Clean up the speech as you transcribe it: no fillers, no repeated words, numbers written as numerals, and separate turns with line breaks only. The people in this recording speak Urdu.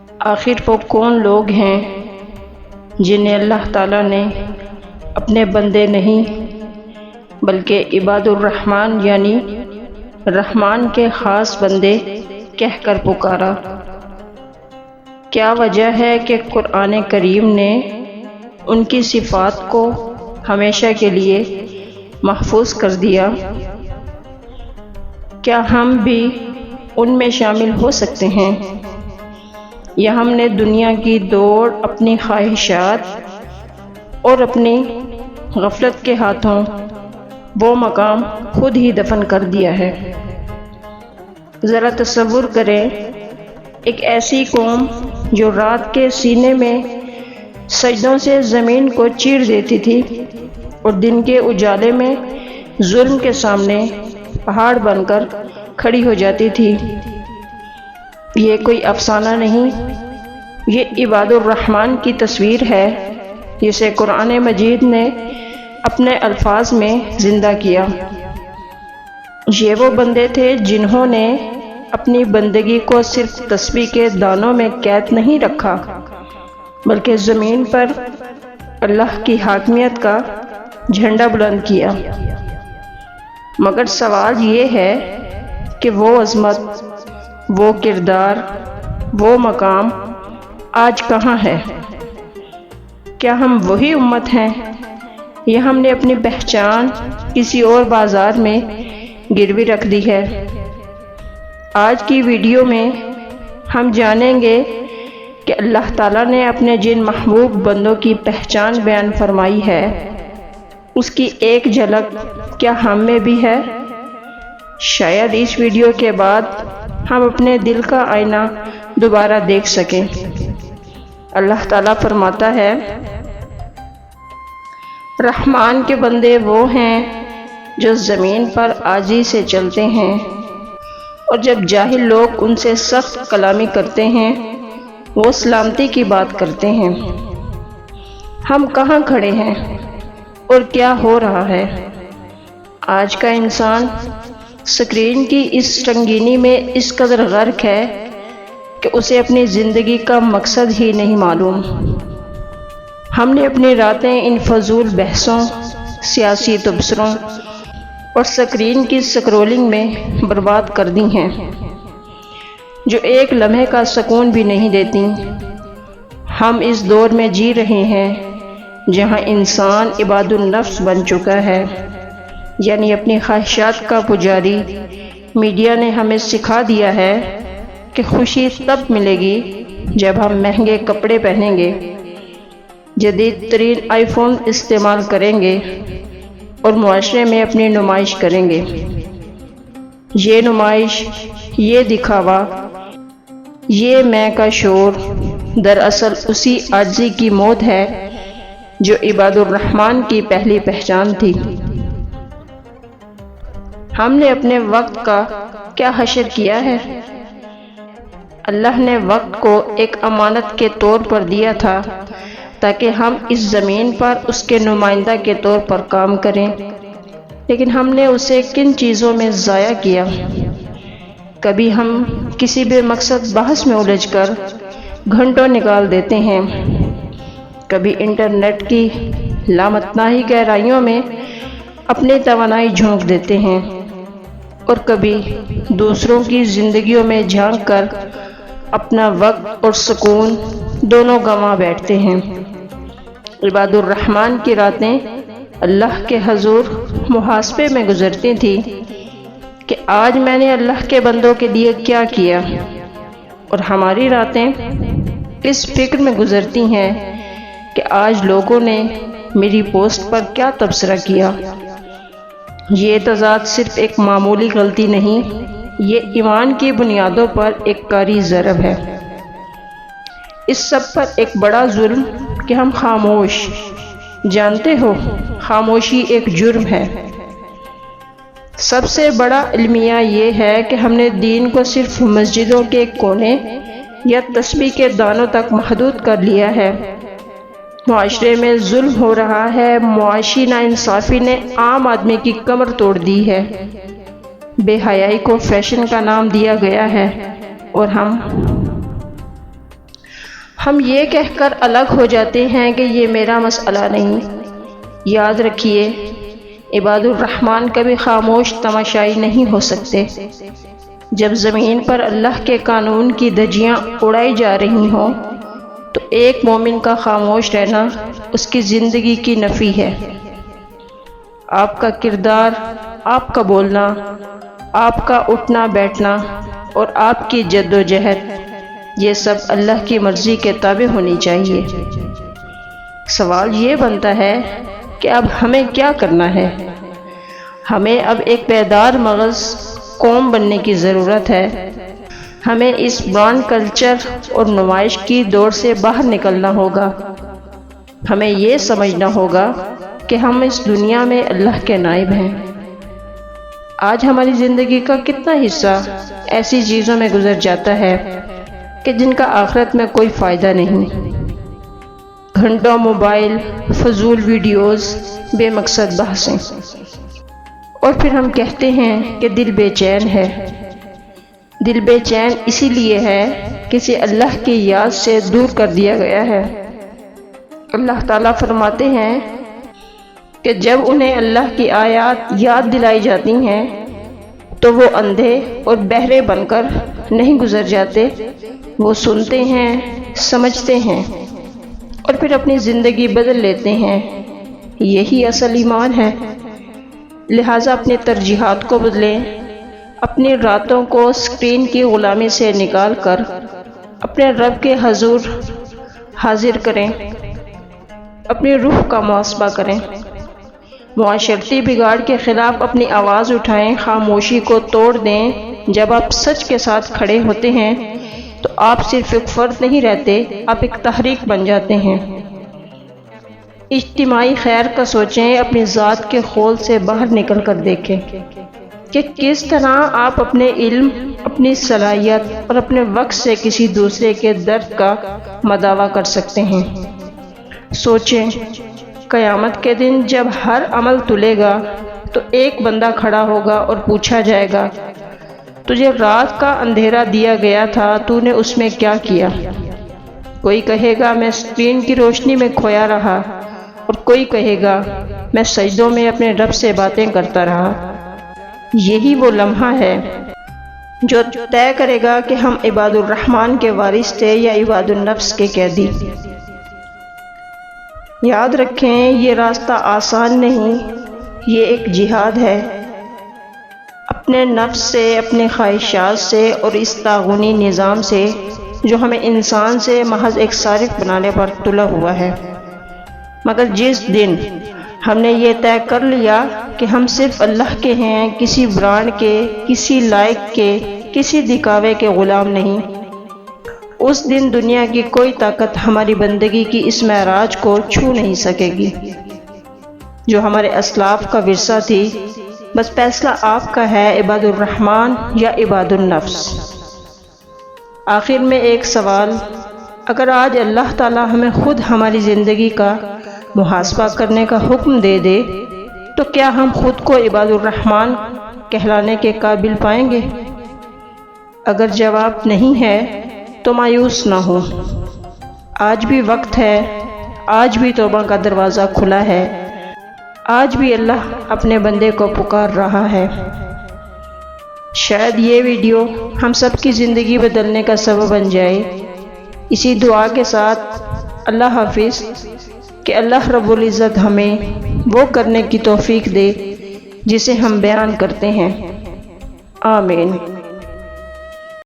آخر وہ کون لوگ ہیں جنہیں اللہ تعالیٰ نے اپنے بندے نہیں بلکہ عباد الرحمن یعنی رحمان کے خاص بندے کہہ کر پکارا؟ کیا وجہ ہے کہ قرآن کریم نے ان کی صفات کو ہمیشہ کے لیے محفوظ کر دیا؟ کیا ہم بھی ان میں شامل ہو سکتے ہیں، یا ہم نے دنیا کی دوڑ، اپنی خواہشات اور اپنی غفلت کے ہاتھوں وہ مقام خود ہی دفن کر دیا ہے؟ ذرا تصور کریں، ایک ایسی قوم جو رات کے سینے میں سجدوں سے زمین کو چیر دیتی تھی اور دن کے اجالے میں ظلم کے سامنے پہاڑ بن کر کھڑی ہو جاتی تھی۔ یہ کوئی افسانہ نہیں، یہ عباد الرحمن کی تصویر ہے جسے قرآن مجید نے اپنے الفاظ میں زندہ کیا۔ یہ وہ بندے تھے جنہوں نے اپنی بندگی کو صرف تسبیح کے دانوں میں قید نہیں رکھا، بلکہ زمین پر اللہ کی حاکمیت کا جھنڈا بلند کیا۔ مگر سوال یہ ہے کہ وہ عظمت، وہ کردار، وہ مقام آج کہاں ہے؟ کیا ہم وہی امت ہیں، یا ہم نے اپنی پہچان کسی اور بازار میں گروی رکھ دی ہے؟ آج کی ویڈیو میں ہم جانیں گے کہ اللہ تعالیٰ نے اپنے جن محبوب بندوں کی پہچان بیان فرمائی ہے، اس کی ایک جھلک کیا ہم میں بھی ہے؟ شاید اس ویڈیو کے بعد ہم اپنے دل کا آئینہ دوبارہ دیکھ سکیں۔ اللہ تعالیٰ فرماتا ہے، رحمان کے بندے وہ ہیں جو زمین پر عاجزی سے چلتے ہیں، اور جب جاہل لوگ ان سے سخت کلامی کرتے ہیں وہ سلامتی کی بات کرتے ہیں۔ ہم کہاں کھڑے ہیں اور کیا ہو رہا ہے؟ آج کا انسان سکرین کی اس رنگینی میں اس قدر غرق ہے کہ اسے اپنی زندگی کا مقصد ہی نہیں معلوم۔ ہم نے اپنی راتیں ان فضول بحثوں، سیاسی تبصروں اور سکرین کی سکرولنگ میں برباد کر دی ہیں، جو ایک لمحے کا سکون بھی نہیں دیتی۔ ہم اس دور میں جی رہے ہیں جہاں انسان عباد النفس بن چکا ہے، یعنی اپنی خواہشات کا پجاری۔ میڈیا نے ہمیں سکھا دیا ہے کہ خوشی تب ملے گی جب ہم مہنگے کپڑے پہنیں گے، جدید ترین آئی فون استعمال کریں گے اور معاشرے میں اپنی نمائش کریں گے۔ یہ نمائش، یہ دکھاوا، یہ میں کا شور دراصل اسی عاجزی کی موت ہے جو عباد الرحمن کی پہلی پہچان تھی۔ ہم نے اپنے وقت کا کیا حشر کیا ہے؟ اللہ نے وقت کو ایک امانت کے طور پر دیا تھا تاکہ ہم اس زمین پر اس کے نمائندہ کے طور پر کام کریں، لیکن ہم نے اسے کن چیزوں میں ضائع کیا؟ کبھی ہم کسی بے مقصد بحث میں الجھ کر گھنٹوں نکال دیتے ہیں، کبھی انٹرنیٹ کی لامتناہی گہرائیوں میں اپنی توانائی جھونک دیتے ہیں، اور کبھی دوسروں کی زندگیوں میں جھانک کر اپنا وقت اور سکون دونوں گنوا بیٹھتے ہیں۔ عباد الرحمن کی راتیں اللہ کے حضور محاسبے میں گزرتی تھی کہ آج میں نے اللہ کے بندوں کے لیے کیا کیا، اور ہماری راتیں اس فکر میں گزرتی ہیں کہ آج لوگوں نے میری پوسٹ پر کیا تبصرہ کیا۔ یہ تضاد صرف ایک معمولی غلطی نہیں، یہ ایمان کی بنیادوں پر ایک کاری ضرب ہے۔ اس سب پر ایک بڑا ظلم کہ ہم خاموش۔ جانتے ہو، خاموشی ایک جرم ہے۔ سب سے بڑا المیہ یہ ہے کہ ہم نے دین کو صرف مسجدوں کے کونے یا تسبیح کے دانوں تک محدود کر لیا ہے۔ معاشرے میں ظلم ہو رہا ہے، معاشی ناانصافی نے عام آدمی کی کمر توڑ دی ہے، بے حیائی کو فیشن کا نام دیا گیا ہے، اور ہم ہم یہ کہہ کر الگ ہو جاتے ہیں کہ یہ میرا مسئلہ نہیں۔ یاد رکھیے، عباد الرحمن کبھی خاموش تماشائی نہیں ہو سکتے۔ جب زمین پر اللہ کے قانون کی دھجیاں اڑائی جا رہی ہوں تو ایک مومن کا خاموش رہنا اس کی زندگی کی نفی ہے۔ آپ کا کردار، آپ کا بولنا، آپ کا اٹھنا بیٹھنا اور آپ کی جد و جہد، یہ سب اللہ کی مرضی کے تابع ہونی چاہیے۔ سوال یہ بنتا ہے کہ اب ہمیں کیا کرنا ہے؟ ہمیں اب ایک بیدار مغز قوم بننے کی ضرورت ہے۔ ہمیں اس برانڈ کلچر اور نمائش کی دوڑ سے باہر نکلنا ہوگا۔ ہمیں یہ سمجھنا ہوگا کہ ہم اس دنیا میں اللہ کے نائب ہیں۔ آج ہماری زندگی کا کتنا حصہ ایسی چیزوں میں گزر جاتا ہے کہ جن کا آخرت میں کوئی فائدہ نہیں۔ گھنٹوں موبائل، فضول ویڈیوز، بے مقصد بحثیں، اور پھر ہم کہتے ہیں کہ دل بے چین ہے۔ دل بے چین اسی لیے ہے کہ اسے اللہ کی یاد سے دور کر دیا گیا ہے۔ اللہ تعالیٰ فرماتے ہیں کہ جب انہیں اللہ کی آیات یاد دلائی جاتی ہیں تو وہ اندھے اور بہرے بن کر نہیں گزر جاتے، وہ سنتے ہیں، سمجھتے ہیں اور پھر اپنی زندگی بدل لیتے ہیں۔ یہی اصل ایمان ہے۔ لہٰذا اپنی ترجیحات کو بدلیں، اپنی راتوں کو اسکرین کی غلامی سے نکال کر اپنے رب کے حضور حاضر کریں، اپنی روح کا محاسبہ کریں، معاشرتی بگاڑ کے خلاف اپنی آواز اٹھائیں، خاموشی کو توڑ دیں۔ جب آپ سچ کے ساتھ کھڑے ہوتے ہیں تو آپ صرف ایک فرد نہیں رہتے، آپ ایک تحریک بن جاتے ہیں۔ اجتماعی خیر کا سوچیں، اپنی ذات کے خول سے باہر نکل کر دیکھیں کہ کس طرح آپ اپنے علم، اپنی صلاحیت اور اپنے وقت سے کسی دوسرے کے درد کا مداوا کر سکتے ہیں۔ سوچیں، قیامت کے دن جب ہر عمل تلے گا تو ایک بندہ کھڑا ہوگا اور پوچھا جائے گا، تجھے رات کا اندھیرا دیا گیا تھا، تو نے اس میں کیا کیا؟ کوئی کہے گا میں اسکرین کی روشنی میں کھویا رہا، اور کوئی کہے گا میں سجدوں میں اپنے رب سے باتیں کرتا رہا۔ یہی وہ لمحہ ہے جو طے کرے گا کہ ہم عباد الرحمن کے وارث تھے یا عباد النفس کے قیدی۔ یاد رکھیں، یہ راستہ آسان نہیں، یہ ایک جہاد ہے۔ اپنے نفس سے، اپنے خواہشات سے اور اس طاغونی نظام سے جو ہمیں انسان سے محض ایک صارف بنانے پر تلا ہوا ہے۔ مگر جس دن ہم نے یہ طے کر لیا کہ ہم صرف اللہ کے ہیں، کسی برانڈ کے، کسی لائق کے، کسی دکھاوے کے غلام نہیں، اس دن دنیا کی کوئی طاقت ہماری بندگی کی اس معراج کو چھو نہیں سکے گی جو ہمارے اسلاف کا ورثہ تھی۔ بس فیصلہ آپ کا ہے، عباد الرحمن یا عباد النفس۔ آخر میں ایک سوال، اگر آج اللہ تعالیٰ ہمیں خود ہماری زندگی کا محاسبہ کرنے کا حکم دے دے تو کیا ہم خود کو عباد الرحمن کہلانے کے قابل پائیں گے؟ اگر جواب نہیں ہے تو مایوس نہ ہو، آج بھی وقت ہے، آج بھی توبہ کا دروازہ کھلا ہے، آج بھی اللہ اپنے بندے کو پکار رہا ہے۔ شاید یہ ویڈیو ہم سب کی زندگی بدلنے کا سبب بن جائے۔ اسی دعا کے ساتھ اللہ حافظ، کہ اللہ رب العزت ہمیں وہ کرنے کی توفیق دے جسے ہم بیان کرتے ہیں۔ آمین۔